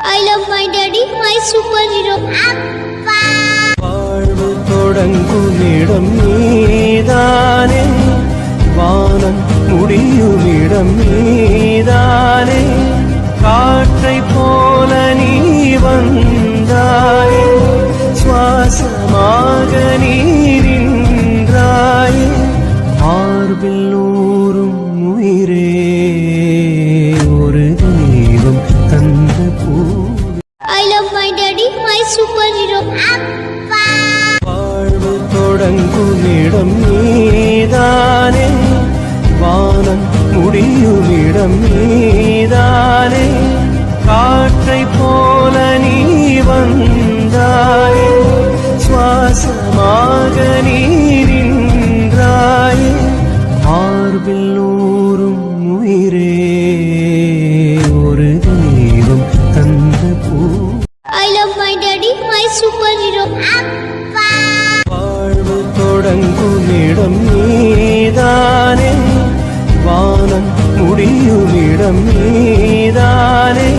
I love my daddy, my superhero. Appa. வாழ்வு தொடங்குமிடம் நீதானே, வானம் முடியுமிடம் நீதானே, காற்றை போல நீ வந்தாயே, சுவாசமாக நீ நின்றாயே, மார்பில் ஊறும் உயிரே ஒரு தெய்வம் தந்த பூ. I love my daddy, my superhero. Appa. வாழ்வு தொடங்குமிடம் நீதானே, வானம் முடியுமிடம் நீதானே, காற்றை போல நீ வந்தாயே, சுவாசமாக நீ நின்றாயே, மார்பில் ஊறும் உயிரே ஒரு தெய்வம் தந்த பூ. I love my daddy, my superhero. Appa. வாழ்வு தொடங்குமிடம் நீதானே, வானம் முடியுமிடம் நீதானே.